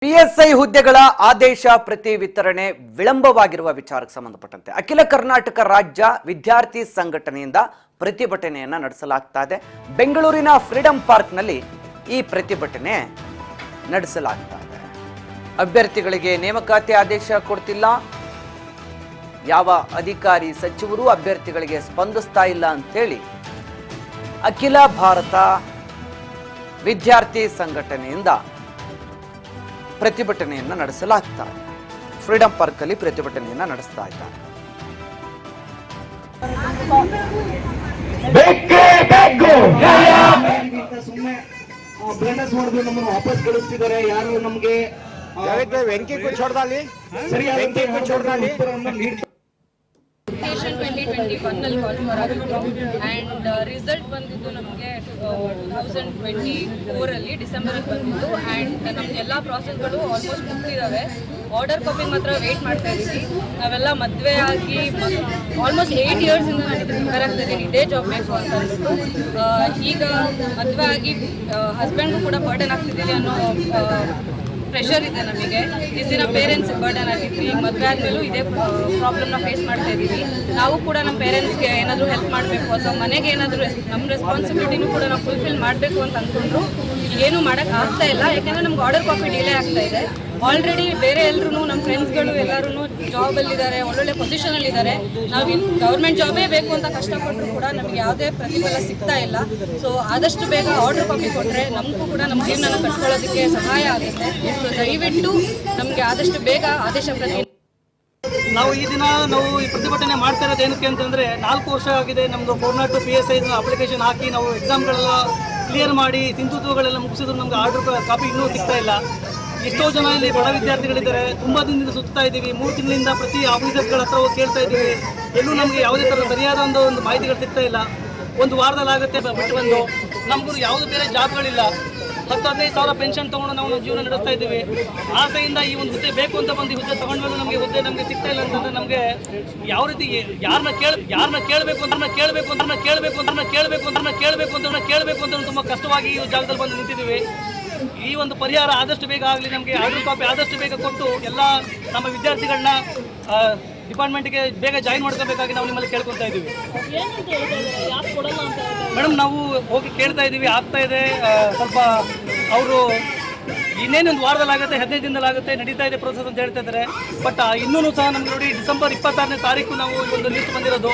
PSI ಹುದ್ದೆಗಳ ಆದೇಶ ಪ್ರತಿ ವಿತರಣೆ ವಿಳಂಬವಾಗಿರುವ ವಿಚಾರಕ್ಕೆ ಸಂಬಂಧಪಟ್ಟಂತೆ ಅಖಿಲ ಕರ್ನಾಟಕ ರಾಜ್ಯ ವಿದ್ಯಾರ್ಥಿ ಸಂಘಟನೆಯಿಂದ ಪ್ರತಿಭಟನೆಯನ್ನು ನಡೆಸಲಾಗ್ತಾ ಇದೆ. ಬೆಂಗಳೂರಿನ ಫ್ರೀಡಂ ಪಾರ್ಕ್ನಲ್ಲಿ ಈ ಪ್ರತಿಭಟನೆ ನಡೆಸಲಾಗ್ತಾ ಇದೆ. ಅಭ್ಯರ್ಥಿಗಳಿಗೆ ನೇಮಕಾತಿ ಆದೇಶ ಕೊಡ್ತಿಲ್ಲ, ಯಾವ ಅಧಿಕಾರಿ ಸಚಿವರು ಅಭ್ಯರ್ಥಿಗಳಿಗೆ ಸ್ಪಂದಿಸ್ತಾ ಇಲ್ಲ ಅಂತೇಳಿ ಅಖಿಲ ಭಾರತ ವಿದ್ಯಾರ್ಥಿ ಸಂಘಟನೆಯಿಂದ ಪ್ರತಿಭಟನೆಯನ್ನು ನಡೆಸಲಾಗ್ತಾ ಇದೆ. ಫ್ರೀಡಂ ಪಾರ್ಕ್ ಅಲ್ಲಿ ಪ್ರತಿಭಟನೆಯನ್ನು ನಡೆಸ್ತಾ ಇದ್ದಾರೆ. ವಾಪಸ್ ಕಳಿಸ್ತಿದ್ದಾರೆ. ಯಾರು ನಮಗೆ ವೆಂಕಿ ಕುಚ್ಚೋಡ್ದಲ್ಲಿ ವೆಂಕಿ ಕುಚ್ಚೋಡ್ದಲ್ಲಿ 2021 ಅಲ್ಲಿ ಕಾಲ್ ಆಗಿತ್ತು ಆ್ಯಂಡ್ ರಿಸಲ್ಟ್ ಬಂದಿದ್ದು ನಮಗೆ 2024 ಅಲ್ಲಿ ಡಿಸೆಂಬರಲ್ಲಿ ಬಂದಿದ್ದು ಆ್ಯಂಡ್ ನಮ್ದೆಲ್ಲ ಪ್ರಾಸೆಸ್ಗಳು ಆಲ್ಮೋಸ್ಟ್ ಮುಗ್ದಿದ್ದಾವೆ. ಆರ್ಡರ್ ಕಾಪಿ ಮಾತ್ರ ವೆಯ್ಟ್ ಮಾಡ್ತಾ ಇದ್ದೀವಿ. ನಾವೆಲ್ಲ ಮದುವೆ ಆಗಿ ಆಲ್ಮೋಸ್ಟ್ 8 ಇಯರ್ಸಿಂದ ನಾನು ಇದು ಪ್ರಿಪೇರ್ ಆಗ್ತಾ ಇದ್ದೀನಿ, ಇದೇ ಜಾಬ್ ಬೇಕು ಅಂತ ಅಂದ್ಬಿಟ್ಟು. ಈಗ ಮದುವೆ ಆಗಿ ಹಸ್ಬೆಂಡ್ಗೂ ಕೂಡ ಬರ್ಡನ್ ಆಗ್ತಿದ್ದೀವಿ ಅನ್ನೋ ಪ್ರೆಷರ್ ಇದೆ ನಮಗೆ. ಇಷ್ಟು ದಿನ ಪೇರೆಂಟ್ಸ್ ಬರ್ಡನ್ ಆಗಿದ್ವಿ, ಮದುವೆ ಆದಮೇಲೂ ಇದೇ ಪ್ರಾಬ್ಲಮ್ನ ಫೇಸ್ ಮಾಡ್ತಾ ಇದ್ದೀವಿ. ನಾವು ಕೂಡ ನಮ್ಮ ಪೇರೆಂಟ್ಸ್ಗೆ ಏನಾದರೂ ಹೆಲ್ಪ್ ಮಾಡಬೇಕು ಅಥವಾ ಮನೆಗೆ ಏನಾದರೂ ನಮ್ಮ ರೆಸ್ಪಾನ್ಸಿಬಿಲಿಟಿನೂ ಕೂಡ ನಾವು ಫುಲ್ಫಿಲ್ ಮಾಡಬೇಕು ಅಂತ ಅಂದ್ಕೊಂಡ್ರು ಏನೂ ಮಾಡೋಕ್ಕೆ ಆಗ್ತಾ ಇಲ್ಲ. ಯಾಕೆಂದರೆ ನಮ್ಗೆ ಆರ್ಡರ್ ಕಾಪಿ ಡಿಲೇ ಆಗ್ತಾ ಇದೆ. ಆಲ್ರೆಡಿ ಬೇರೆ ಎಲ್ಲರೂ ನಮ್ಮ ಫ್ರೆಂಡ್ಸ್ಗಳು ಎಲ್ಲರೂ ಜಾಬಲ್ಲಿದ್ದಾರೆ, ಒಳ್ಳೊಳ್ಳೆ ಪೊಸಿಷನಲ್ಲಿದ್ದಾರೆ. ನಾವು ಗೌರ್ಮೆಂಟ್ ಜಾಬೇ ಬೇಕು ಅಂತ ಕಷ್ಟಪಟ್ಟರು ಕೂಡ ನಮಗೆ ಯಾವುದೇ ಪ್ರತಿಫಲ ಸಿಗ್ತಾ ಇಲ್ಲ. ಸೊ ಆದಷ್ಟು ಬೇಗ ಆರ್ಡರ್ ಕಾಪಿ ಕೊಟ್ಟರೆ ನಮಗೂ ಕೂಡ ನಮ್ಮ ಜೀವನ ಕಟ್ಕೊಳ್ಳೋದಕ್ಕೆ ಸಹಾಯ ಆಗುತ್ತೆ. ಸೊ ದಯವಿಟ್ಟು ನಮಗೆ ಆದಷ್ಟು ಬೇಗ ಆದೇಶ ಪ್ರತಿ ನಾವು ಈ ಪ್ರತಿಭಟನೆ ಮಾಡ್ತಾ ಇರೋದು ಏನಕ್ಕೆ ಅಂತಂದರೆ 4 ವರ್ಷ ಆಗಿದೆ ನಮ್ಮದು 402 PSI ಅಪ್ಲಿಕೇಶನ್ ಹಾಕಿ ನಾವು ಎಕ್ಸಾಮ್ಗಳೆಲ್ಲ ಕ್ಲಿಯರ್ ಮಾಡಿ ಸಿಂಧುತ್ವಗಳೆಲ್ಲ ಮುಗಿಸಿದ್ರು ನಮ್ಗೆ ಆರ್ಡರ್ ಕಾಪಿ ಇನ್ನೂ ಸಿಗ್ತಾ ಇಲ್ಲ. ಎಷ್ಟೋ ಜನ ಇಲ್ಲಿ ಬಡ ವಿದ್ಯಾರ್ಥಿಗಳಿದ್ದಾರೆ, ತುಂಬ ದಿನದಿಂದ ಸುತ್ತಾ ಇದ್ದೀವಿ. 3 ತಿಂಗಳಿಂದ ಪ್ರತಿ ಆಫೀಸರ್ಗಳ ಹತ್ರ ಹೋಗಿ ಕೇಳ್ತಾ ಇದ್ದೀವಿ. ಎಲ್ಲೂ ನಮಗೆ ಯಾವುದೇ ಥರ ಸರಿಯಾದ ಒಂದು ಮಾಹಿತಿಗಳು ಸಿಗ್ತಾ ಇಲ್ಲ. ಒಂದು ವಾರದಲ್ಲಿ ಆಗುತ್ತೆ ಬಿಟ್ಟು ಬಂದು ನಮಗೂ ಯಾವುದು ಬೇರೆ ಜಾಬ್ಗಳಿಲ್ಲ. 10-15 ಸಾವಿರ ಪೆನ್ಷನ್ ತೊಗೊಂಡು ನಾವು ಜೀವನ ನಡೆಸ್ತಾ ಇದ್ದೀವಿ. ಆಸೆಯಿಂದ ಈ ಒಂದು ಹುದ್ದೆ ಬೇಕು ಅಂತ ಬಂದು ಹುದ್ದೆ ತೊಗೊಂಡ್ಮೇಲೆ ನಮಗೆ ಸಿಗ್ತಾ ಇಲ್ಲ ಅಂತಂದರೆ ನಮಗೆ ಯಾವ ರೀತಿ ಯಾರನ್ನ ಕೇಳಬೇಕು ಅಂತ ತುಂಬ ಕಷ್ಟವಾಗಿ ಈ ಜಾಗದಲ್ಲಿ ಬಂದು ನಿಂತಿದ್ದೀವಿ. ಈ ಒಂದು ಪರಿಹಾರ ಆದಷ್ಟು ಬೇಗ ಆಗಲಿ, ನಮಗೆ ಆರ್ಡರ್ ಕಾಪಿ ಆದಷ್ಟು ಬೇಗ ಕೊಟ್ಟು ಎಲ್ಲ ನಮ್ಮ ವಿದ್ಯಾರ್ಥಿಗಳನ್ನ ಡಿಪಾರ್ಟ್ಮೆಂಟ್ಗೆ ಬೇಗ ಜಾಯಿನ್ ಮಾಡ್ಕೋಬೇಕಾಗಿ ನಾವು ನಿಮ್ಮಲ್ಲಿ ಕೇಳ್ಕೊತಾ ಇದ್ದೀವಿ. ಮೇಡಮ್ ನಾವು ಹೋಗಿ ಕೇಳ್ತಾ ಇದ್ದೀವಿ, ಆಗ್ತಾ ಇದೆ ಸ್ವಲ್ಪ. ಅವರು ಇನ್ನೇನೊಂದು ವಾರದಲ್ಲಿ ಆಗುತ್ತೆ, 15 ದಿನದಲ್ಲಿ ಆಗುತ್ತೆ, ನಡೀತಾ ಇದೆ ಪ್ರೋಸೆಸ್ ಅಂತ ಹೇಳ್ತಾ ಇದ್ದಾರೆ. ಬಟ್ ಇನ್ನೂ ಸಹ ನಮ್ಗೆ ನೋಡಿ ಡಿಸೆಂಬರ್ 26ನೇ ತಾರೀಕು ನಾವು ಒಂದು ಲಿಸ್ಟ್ ಬಂದಿರೋದು.